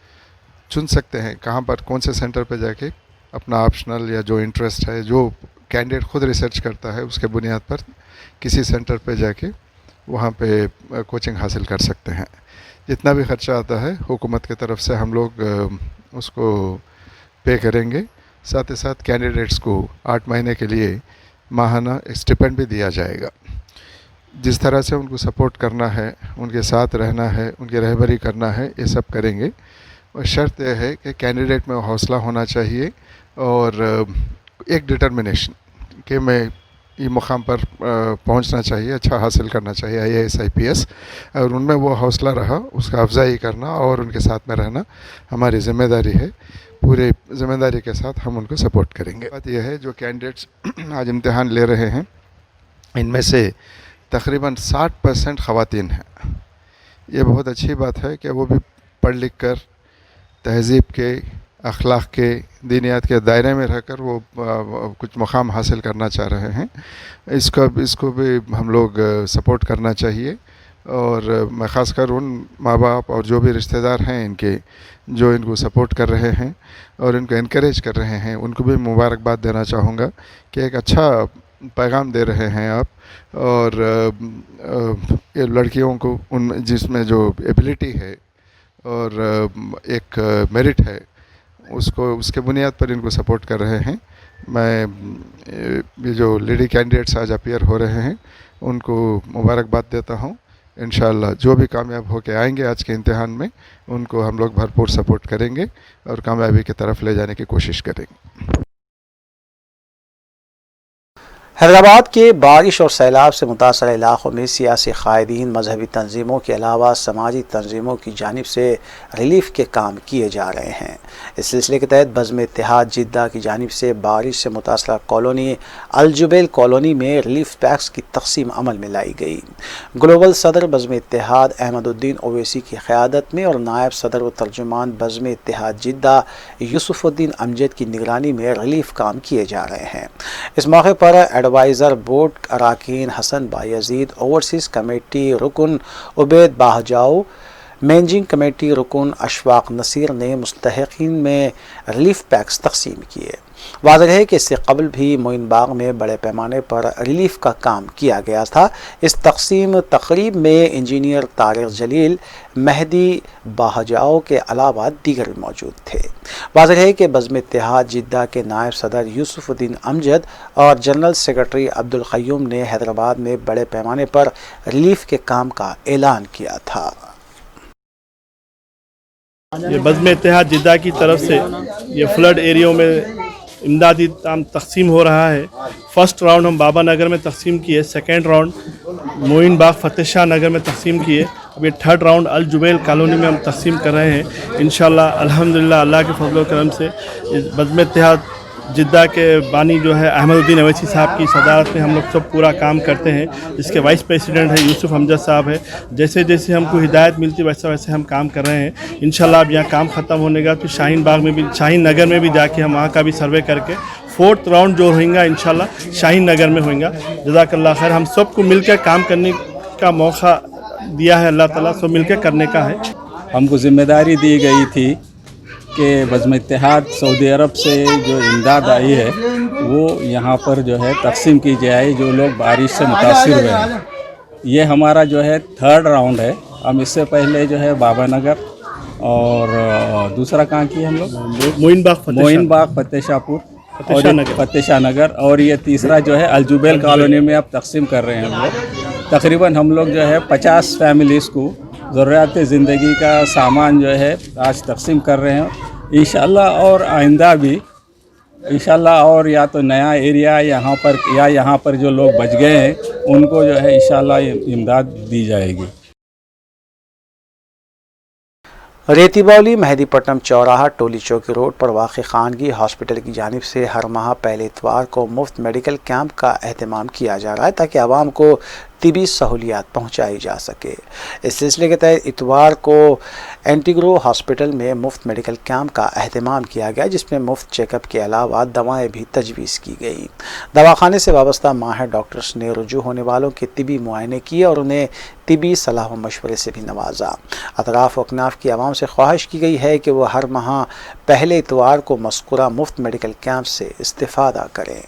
चुन सकते हैं कहाँ पर कौन से सेंटर पे जाके अपना ऑप्शनल या जो इंटरेस्ट है, जो कैंडिडेट खुद रिसर्च करता है उसके बुनियाद पर किसी सेंटर पे जाके वहाँ पे कोचिंग हासिल कर सकते हैं। जितना भी खर्चा आता है हुकूमत की तरफ से हम लोग उसको पे करेंगे। साथ ही साथ कैंडिडेट्स को 8 महीने के लिए माहाना स्टिपेंड भी दिया जाएगा। जिस तरह से उनको सपोर्ट करना है, उनके साथ रहना है, उनकी रहबरी करना है, ये सब करेंगे। और शर्त यह है कि कैंडिडेट में हौसला होना चाहिए और एक डिटर्मिनेशन कि मैं ये मुकाम पर पहुंचना चाहिए, अच्छा हासिल करना चाहिए IAS IPS, और उनमें वो हौसला रहा, उसका अफजाई करना और उनके साथ में रहना हमारी ज़िम्मेदारी है। पूरे ज़िम्मेदारी के साथ हम उनको सपोर्ट करेंगे। बात यह है जो कैंडिडेट्स आज इम्तिहान ले रहे हैं इनमें से तकरीबन 60% ख़वातीन हैं। ये बहुत अच्छी बात है कि वो भी पढ़ लिख कर तहज़ीब के, अखलाक के, दीनियात के दायरे में रहकर वो कुछ मुकाम हासिल करना चाह रहे हैं। इसको भी हम लोग सपोर्ट करना चाहिए। और मैं ख़ासकर उन माँ बाप और जो भी रिश्तेदार हैं इनके, जो इनको सपोर्ट कर रहे हैं और इनको इनकरेज कर रहे हैं, उनको भी मुबारकबाद देना चाहूँगा कि एक अच्छा पैगाम दे रहे हैं आप। और ये लड़कियों को उन जिसमें जो एबिलिटी है और एक मेरिट है, उसको उसके बुनियाद पर इनको सपोर्ट कर रहे हैं। मैं ये जो लेडी कैंडिडेट्स आज अपीयर हो रहे हैं उनको मुबारकबाद देता हूँ। इंशाअल्लाह जो भी कामयाब होकर आएंगे आज के इम्तिहान में, उनको हम लोग भरपूर सपोर्ट करेंगे और कामयाबी की तरफ ले जाने की कोशिश करेंगे। हैदराबाद के बारिश और सैलाब से मुतासर इलाक़ों में सियासी कायदीन, मजहबी तंजीमों के अलावा समाजी तंजीमों की जानिब से रिलीफ के काम किए जा रहे हैं। इस सिलसिले के तहत बज़्म इत्तेहाद जिद्दा की जानिब से बारिश से मुतासर कॉलोनी अलजुबैल कॉलोनी में रिलीफ पैक्स की तकसीम अमल में लाई गई। ग्लोबल सदर बज़्म इत्तेहाद अहमदुद्दीन ओवैसी की क़यादत में और नायब सदर व तर्जुमान बज़्म इत्तेहाद जिद्दा यूसुफुद्दीन अमजद की निगरानी में रिलीफ काम किए जा रहे हैं। इस मौके पर एडवाइज़र बोर्ड अराकीन हसन बायजीद, ओवरसीज़ कमेटी रुकन उबैद बाहजाऊ, मैनेजिंग कमेटी रुकन अशफाक नसीर ने मुस्तहिकीन में रिलीफ पैक्स तकसीम किए। वाज़ेह है कि इससे कबल भी मोइन बाग में बड़े पैमाने पर रिलीफ का काम किया गया था। इस तकसीम तकरीब में इंजीनियर तारिक जलील, मेहदी बाहजाओ के अलावा दीगर भी मौजूद थे। वाज़ेह है कि बज़्म इत्तेहाद जिद्दा के नायब सदर यूसुफुद्दीन अमजद और जनरल सेक्रेटरी अब्दुल क़य्यूम ने हैदराबाद में बड़े पैमाने पर रिलीफ के काम का ऐलान किया था। ये बज़्म इत्तेहाद जिद्दा की तरफ से ये फ्लड एरियो में इमदादी तकसीम हो रहा है। फ़र्स्ट राउंड हम बाबा नगर में तकसीम किए, सेकेंड राउंड मोइन बाग फ़तेह शाह नगर में तकसीम किए, अब ये third round Al Jubail colony में हम तकसीम कर रहे हैं। इंशाअल्लाह अल्हम्दुलिल्लाह अल्लाह के फज़ल व करम से बज़्म इत्तेहाद जिद्दा के बानी जो है अहमदुद्दीन ओवैसी साहब की सदारत में हम लोग सब पूरा काम करते हैं। इसके वाइस प्रेसिडेंट है यूसुफ अमजद साहब है। जैसे जैसे हमको हिदायत मिलती वैसे वैसे हम काम कर रहे हैं। इंशाल्लाह अब यहाँ काम ख़त्म होने का तो शाहीन बाग में भी, शाहीन नगर में भी जाके हम वहाँ का भी सर्वे करके फोर्थ राउंड जो होगा इंशाल्लाह शाहीन नगर में होगा। जज़ाकल्लाह खैर। हम सबको मिलकर काम करने का मौका दिया है अल्लाह ताला, सब मिलकर करने का है। हमको जिम्मेदारी दी गई थी कि बज़्म इत्तेहाद सऊदी अरब से जो इमदाद आई है वो यहाँ पर जो है तकसीम की जाए, जो लोग बारिश से मुतासिर हुए हैं। ये हमारा जो है थर्ड राउंड है। हम इससे पहले जो है बाबा नगर और दूसरा कहाँ किए हम लोग मोइन बाग फ़तेह शाहपुर फ़तेह शाह नगर, और ये तीसरा जो है अल जुबैल कॉलोनी में अब तकसीम कर रहे हैं हम लोग। तकरीबन हम लोग जो है 50 फैमिलीज़ को ज़रूरियात ज़िंदगी का सामान जो है आज तकसीम कर रहे हैं। इंशाअल्लाह और आइंदा भी इंशाअल्लाह और या तो नया एरिया यहाँ पर जो लोग बच गए हैं उनको जो है इंशाअल्लाह इमदाद दी जाएगी। रेतीबौली मेहदीपट्टनम चौराहा टोली चौकी रोड पर वाक़ खानगी हॉस्पिटल की जानिब से हर माह पहले इतवार को मुफ्त मेडिकल कैंप का एहतमाम किया जा रहा है ताकि आवाम को तिबी सहूलियात पहुँचाई जा सके। इस सिलसिले के तहत इतवार को एंटीग्रो हॉस्पिटल में मुफ्त मेडिकल कैंप का एहतमाम किया गया, जिसमें मुफ्त चेकअप के अलावा दवाएं भी तजवीज़ की गई। दवाखाने से वाबस्ता माहिर डॉक्टर्स ने रुजू होने वालों के तिबी मुआयने किए और उन्हें तिबी सलाह व मशवरे से भी नवाजा। अतराफ़ व अकनाफ की आवाम से ख्वाहिश की गई है कि वह हर माह पहले इतवार को मज़कूरा मुफ्त मेडिकल कैंप से इस्तिफ़ादा करें।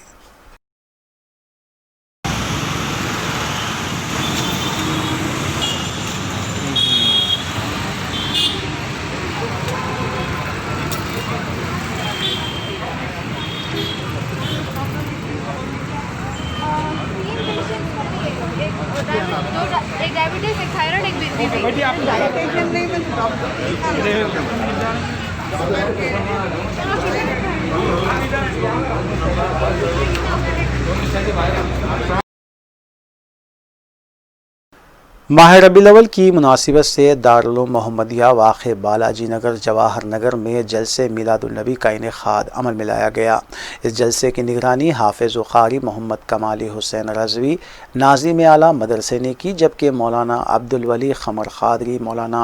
माह रबीउल अव्वल की मुनासिबत से दारुल उलूम मोहम्मदिया वाक़ बालाजी नगर जवाहर नगर में जलसे मिलादुन्नबी का इनेकाद अमल में लाया गया। इस जलसे की निगरानी हाफिज़ व क़ारी मोहम्मद कमाली हुसैन रज़वी नाज़िम आला मदरसे ने की, जबकि मौलाना अब्दुल वली ख़मर क़ादरी, मौलाना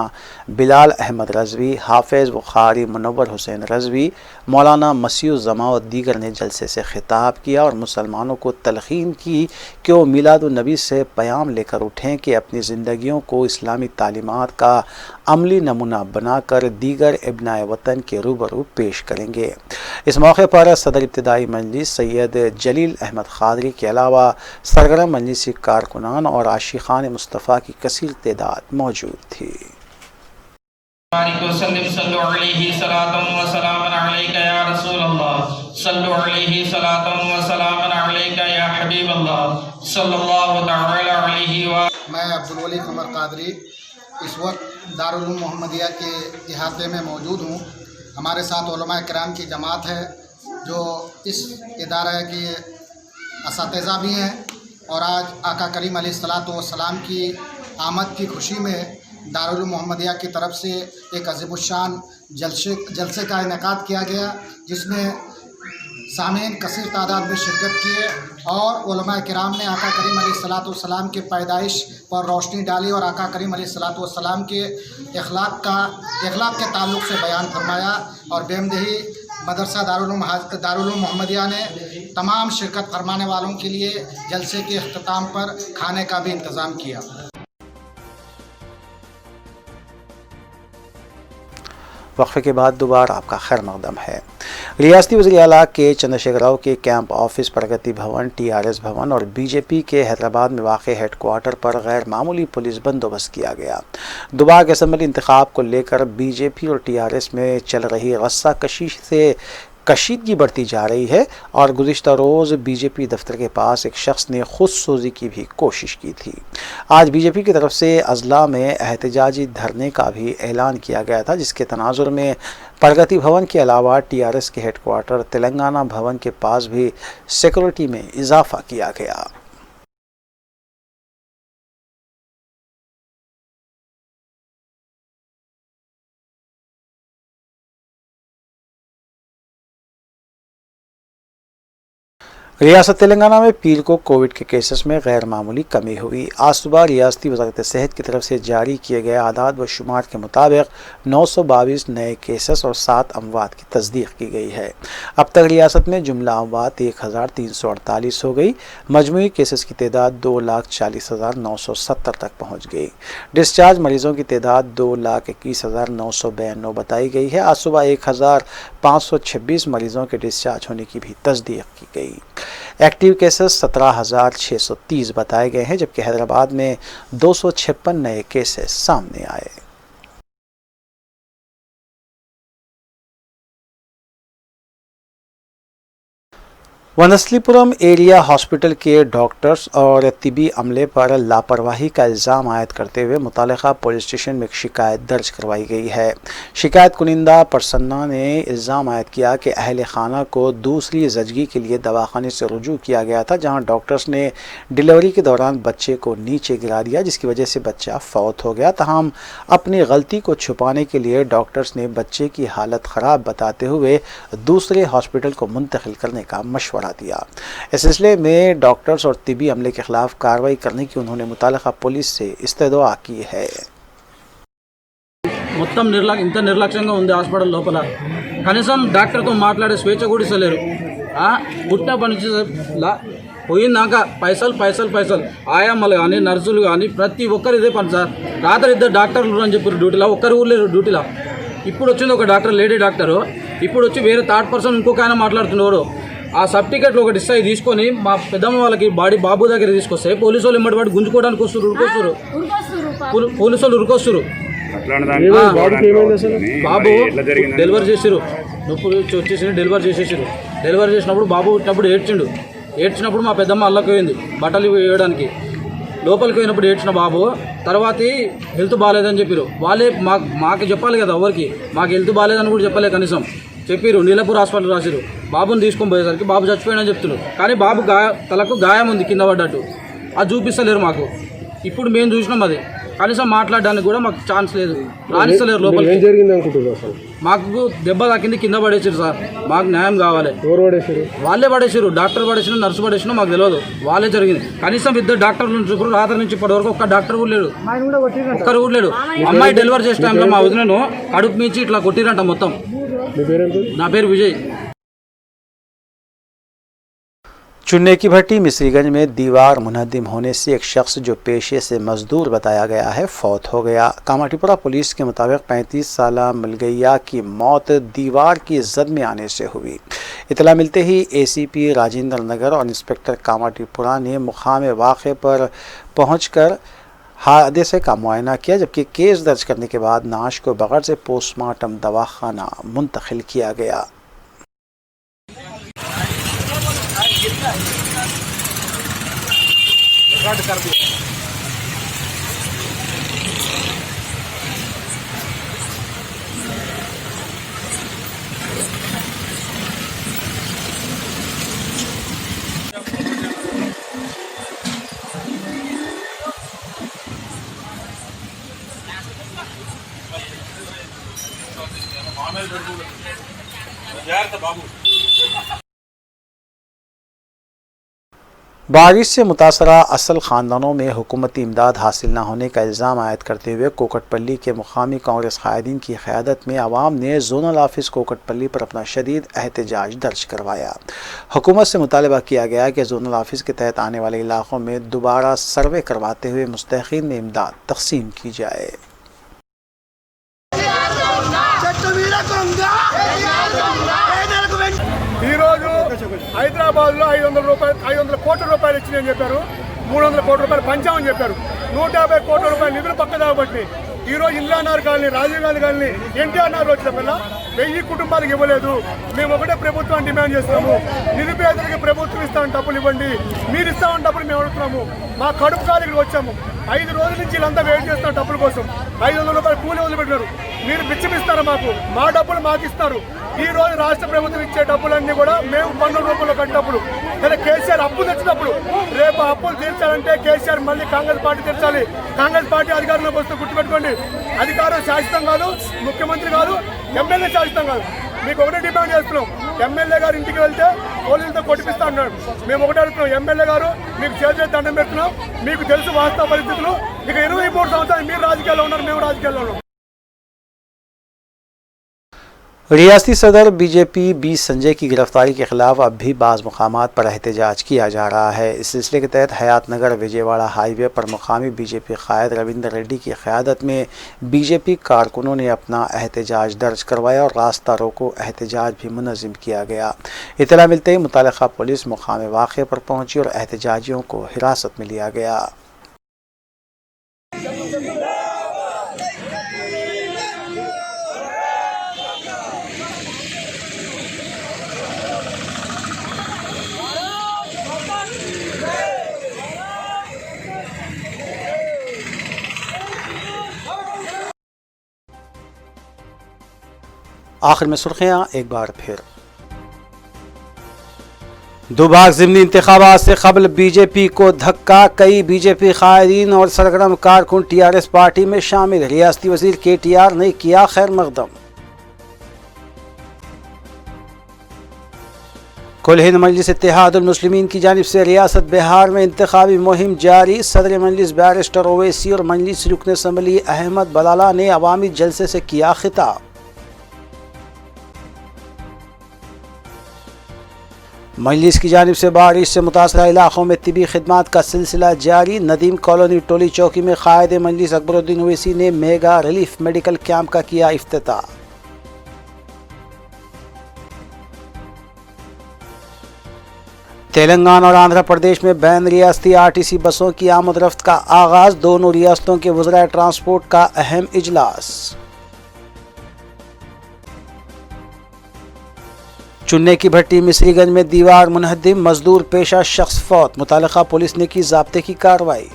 बिलाल अहमद रज़वी, हाफिज़ व क़ारी मुनव्वर हुसैन रज़वी, मौलाना मसीह ज़मा और दीगर ने जलसे से खिताब किया और मुसलमानों को तलक़ीन की कि वो मिलादुन्नबी से प्याम लेकर उठें कि अपनी ज़िंदगियों को इस्लामी तालीमात का अमली नमूना बनाकर दीगर इब्नाए वतन के रूबरू पेश करेंगे। इस मौके पर सदर इब्तिदाई मजलिस सैयद जलील अहमद क़ादरी के अलावा सरगर्म मजलिसी कारकुनान और आशिक़ान मुस्तफ़ा की कसीर तादाद मौजूद थी। मैं अब्दुल वली क़मर क़ादरी इस वक्त दारुल उलूम मोहम्मदिया के इहाते में मौजूद हूँ। हमारे साथ उलमाए किराम की जमात है जो इस इदारा के असातिज़ा भी हैं और आज आका करीम अलैहिस्सलातु वस्सलाम की आमद की खुशी में दारुल उलूम मोहम्मदिया की तरफ से एक अज़ीमुश्शान जलसे का इनेकाद किया गया, जिसमें सामीन कसीर तादाद में शिरकत किए और उलमाए किराम ने आका करीम अलैहिस्सलातु वस्सलाम के पैदाइश पर रोशनी डाली और आका करीम अलैहिस्सलातु वस्सलाम के अखलाक के ताल्लुक़ से बयान फरमाया। और बेमदही मदरसा दारुल उलूम मोहम्मदिया ने तमाम शिरकत फरमाने वालों के लिए जलसे के अख्ताम पर खाने का भी इंतज़ाम किया। वक्फे के बाद दोबारा आपका खैर मकदम है। रियासती वज़ीर आला के चंद्रशेखर राव के कैंप ऑफिस, प्रगति भवन, TRS भवन और बीजेपी के हैदराबाद में वाक़ हेड क्वार्टर पर गैर मामूली पुलिस बंदोबस्त किया गया। दोबारा के असम्बली इंतखाब को लेकर बीजेपी और TRS में चल रही रस्सा कशी से कशीदगी बढ़ती जा रही है और गुज़िश्ता रोज़ बीजेपी दफ्तर के पास एक शख्स ने खुदसोज़ी की भी कोशिश की थी। आज बीजेपी की तरफ से अज़ला में एहतजाजी धरने का भी ऐलान किया गया था, जिसके तनाजुर में प्रगति भवन के अलावा TRS के हेड क्वार्टर तेलंगाना भवन के पास भी सिक्योरिटी में इजाफा किया गया। रियासत तेलंगाना में पीर को कोविड के केसेस में गैर मामूली कमी हुई। आज सुबह रियासती वज़ारत सेहत की तरफ से जारी किए गए आदाद व शुमार के मुताबिक 922 नए केसेस और 7 अमवात की तस्दीक की गई है। अब तक रियासत में जुमला अमवात 1348 हो गई। मजमूई केसेस की तादाद 2,40,970 तक पहुँच गई। डिस्चार्ज मरीजों की तादाद 2,21,992 बताई गई है। आज सुबह 1,526 मरीजों के डिस्चार्ज होने की भी तस्दीक की गई। एक्टिव केसेस 17,630 बताए गए हैं, जबकि हैदराबाद में 256 नए केसेस सामने आए। वनस्लीपुरम एरिया हॉस्पिटल के डॉक्टर्स और तिबी अमले पर लापरवाही का इल्ज़ाम आयद करते हुए मुतालिका पुलिस स्टेशन में एक शिकायत दर्ज करवाई गई है। शिकायत कुनिंदा प्रसन्ना ने इल्ज़ाम आयद किया कि अहल खाना को दूसरी ज़चगी के लिए दवाखाने से रुजू किया गया था, जहां डॉक्टर्स ने डिलीवरी के दौरान बच्चे को नीचे गिरा दिया, जिसकी वजह से बच्चा फौत हो गया। तहम अपनी गलती को छुपाने के लिए डॉक्टर्स ने बच्चे की हालत ख़राब बताते हुए दूसरे हॉस्पिटल को मुंतकिल करने का मशवरा दिया। इस सिलसिले में डॉक्टर्स और तिबी अमले के खिलाफ कार्रवाई करने की उन्होंने मुतालिका पुलिस से इस्तदआ की है। మొత్తం ఇంత నిర్లక్ష్యంగా ఉంది హాస్పిటల్ లోపల. కనీసం డాక్టర్తో మాట్లాడే స్వేచ్ఛ కూడా ఇస్తలేరు. పుట్ట పని పోయిందాక పైసలు పైసలు పైసలు ఆయామ్మలు కానీ నర్సులు కానీ ప్రతి ఒక్కరు ఇదే పని సార్. రాత్రి 2 డాక్టర్లు అని చెప్పారు డ్యూటీలో, ఒక్కరు ఊరు లేరు డ్యూటీలో. ఇప్పుడు వచ్చింది ఒక డాక్టర్, లేడీ డాక్టరు. ఇప్పుడు వచ్చి వేరే థర్డ్ పర్సన్ ఇంకొక ఆయన మాట్లాడుతున్నారు. ఆ సర్టిఫికెట్లు ఒకటి ఇస్తాయి తీసుకొని మా పెద్దమ్మ వాళ్ళకి బాబు దగ్గర తీసుకొస్తే పోలీసు వాళ్ళు ఇమ్మడి వాడు గుంజుకోవడానికి వస్తారు, పోలీసు వాళ్ళు ఉరికొస్తారు. బాబు డెలివరీ చేసారు, నొప్పి వచ్చేసి డెలివరీ చేసేసారు. డెలివరీ చేసినప్పుడు బాబు పుట్టినప్పుడు ఏడ్చినప్పుడు మా పెద్దమ్మ అల్లకపోయింది బట్టలు వేయడానికి. లోపలికి పోయినప్పుడు ఏడ్చిన బాబు తర్వాత హెల్త్ బాగాలేదని చెప్పారు. వాళ్ళే మాకు చెప్పాలి కదా, ఎవరికి మాకు హెల్త్ బాగాలేదని కూడా చెప్పలే. కనీసం చెప్పారు, నీలపూర్ హాస్పిటల్ రాసిరు. బాబుని తీసుకొని పోయేసరికి బాబు చచ్చిపోయాడని చెప్తున్నారు. కానీ బాబు తలకు గాయం ఉంది కింద పడ్డట్టు, అది చూపిస్తలేరు మాకు. ఇప్పుడు మేము చూసినాం, అది కనీసం మాట్లాడడానికి కూడా మాకు ఛాన్స్ లేదు, రాణిస్తలేరు లోపలికి. మాకు దెబ్బ తాకింది, కింద పడేసారు సార్. మాకు న్యాయం కావాలి. వాళ్ళే పడేసారు, డాక్టర్ పడేసిన, నర్సు పడేసినా మాకు తెలియదు. వాళ్ళే జరిగింది. కనీసం 2 డాక్టర్లు నుంచి రాత్రి నుంచి ఇప్పటి వరకు ఒక్క డాక్టర్ కూడా లేడు, ఒక్కరు కూడా లేడు. అమ్మాయి డెలివరీ చేసే టైంలో మా వదినను కడుపు మించి ఇట్లా కొట్టిరంట మొత్తం. నా పేరు విజయ్. चुन्ने की भट्टी मिस्रीगंज में दीवार मुनहदिम होने से एक शख्स जो पेशे से मजदूर बताया गया है फौत हो गया। कामाटीपुरा पुलिस के मुताबिक 35 साल मलगैया की मौत दीवार की जद में आने से हुई। इतला मिलते ही एसीपी राजेंद्र नगर और इंस्पेक्टर कामाटीपुरा ने मुकाम वाक़े पर पहुंचकर हादसे का मुआयना किया, जबकि केस दर्ज करने के बाद नाश को बगैर से पोस्टमार्टम दवाखाना मुंतकिल किया गया। बारिश से मुतासरा असल ख़ानदानों में हुकूमती इमदाद हासिल न होने का इल्ज़ाम आयद करते हुए कोकटपल्ली के मुकामी कांग्रेस कायदीन की क़यादत में आवाम ने जोनल ऑफिस कोकटपल्ली पर अपना शदीद एहतजाज दर्ज करवाया। हुकूमत से मुतालबा किया गया कि जोनल ऑफिस के तहत आने वाले इलाक़ों में दोबारा सर्वे करवाते हुए मुस्तहिक़ीन में इमदाद तकसीम की जाए। హైదరాబాద్ లో 500 కోట్ల రూపాయలు ఇచ్చినాయని చెప్పారు. 300 కోట్ల రూపాయలు పంచామని చెప్పారు. 150 కోట్ల రూపాయలు నిధులు పక్కదాబట్టి ఈ రోజు ఇందిరానగర్ కాలనీ, రాజీవ్ గాంధీ కాలనీ, ఎన్టీఆర్ నగర్ వచ్చిన పిల్ల 1000 కుటుంబాలకు ఇవ్వలేదు. మేము ఒకటే ప్రభుత్వాన్ని డిమాండ్ చేస్తున్నాము. నిరుపేదలకు ప్రభుత్వం ఇస్తామని డబ్బులు ఇవ్వండి, మీరు ఇస్తామని డబ్బులు మేము అడుగుతున్నాము. మా కడుపు కాలు ఇక్కడికి వచ్చాము. 5 రోజుల నుంచి వీళ్ళంతా వెయిట్ చేస్తున్నారు డబ్బుల కోసం. 500 రూపాయలు కూలి వదిలిపెట్టారు. మీరు బిచ్చమిస్తారు మాకు, మా డబ్బులు మాకు ఇస్తారు. ఈ రోజు రాష్ట్ర ప్రభుత్వం ఇచ్చే డబ్బులన్నీ కూడా మేము పన్నుల రూపంలో కట్టినప్పుడు, లేదా కేసీఆర్ అప్పు తెచ్చినప్పుడు, రేపు అప్పులు తీర్చాలంటే కేసీఆర్ మళ్ళీ కాంగ్రెస్ పార్టీ తీర్చాలి. కాంగ్రెస్ పార్టీ అధికారంలోకి వస్తే గుర్తుపెట్టుకోండి, అధికారం శాశ్వతం కాదు, ముఖ్యమంత్రి కాదు, ఎమ్మెల్యే శాశ్వతం కాదు. మీకు ఒకటే డిమాండ్ చేస్తున్నాం, ఎమ్మెల్యే గారు ఇంటికి వెళ్తే పోలీసులతో కొట్టిపిస్తా అన్నాడు. మేము ఒకటే అడుగుతున్నాం, ఎమ్మెల్యే గారు మీకు చేసే దండం పెడుతున్నాం, మీకు తెలుసు వాస్తవ పరిస్థితులు. ఇక 23 సంవత్సరాలు మీరు రాజకీయాల్లో ఉన్నారు, మేము రాజకీయాల్లో ఉన్నాం. रियासती सदर बीजेपी बी संजय की गिरफ्तारी के खिलाफ अब भी बाज़ मकामात पर एहतजाज किया जा रहा है। इस सिलसिले के तहत हयात नगर विजयवाड़ा हाईवे पर मुकामी बीजेपी कायद रविंदर रेड्डी की क़यादत में बीजेपी कारकुनों ने अपना एहतजाज दर्ज करवाया और रास्ता रोको एहतजाज भी मुनज़्ज़म किया गया। इत्तला मिलते ही मुतालिका पुलिस मुकाम वाक़े पर पहुंची और एहतजाजियों को हिरासत में लिया गया। आखिर में सुर्खियां एक बार फिर। दोबाग ज़िमनी इंतखाबात से कबल बीजेपी को धक्का, कई बीजेपी कायदीन और सरगर्म कारकुन टीआरएस पार्टी में शामिल। रियासती वजीर केटीआर ने किया खैर मकदम। कुल हिंद मजलिस इत्तेहादुल मुस्लिमीन की जानिब से रियासत बिहार में इंतखाबी मुहिम जारी। सदर मजलिस बैरिस्टर ओवैसी और मजलिस रुकन असम्बली अहमद बलाला ने अवामी जलसे से किया खिताब। मजलिस की जानिब से बारिश से मुतासरा इलाकों में तिबी खिदमात का सिलसिला जारी। नदीम कॉलोनी टोली चौकी में कायद मजलिस अकबरुद्दीन ओवैसी ने मेगा रिलीफ मेडिकल कैंप का किया इफ्तिताह। तेलंगाना और आंध्र प्रदेश में बैन रियासती आरटीसी बसों की आमद रफ्त का आगाज। दोनों रियासतों के वज़राए ट्रांसपोर्ट का अहम इजलास। चुन्ने की भट्टी मिस्रीगंज में दीवार मुनहदिम, मजदूर पेशा शख्स फौत। मुतालिका पुलिस ने की ज़ाब्ते की कार्रवाई।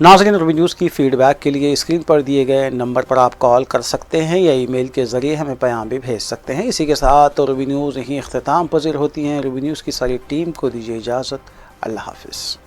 नाज़रीन, रूबी न्यूज़ की फ़ीडबैक के लिए स्क्रीन पर दिए गए नंबर पर आप कॉल कर सकते हैं या ईमेल के ज़रिए हमें पैगाम भी भेज सकते हैं। इसी के साथ रूबी न्यूज़ यहीं इख्तिताम पज़ीर होती हैं। रूबी न्यूज़ की सारी टीम को दीजिए इजाज़त। अल्लाह हाफ़िज़।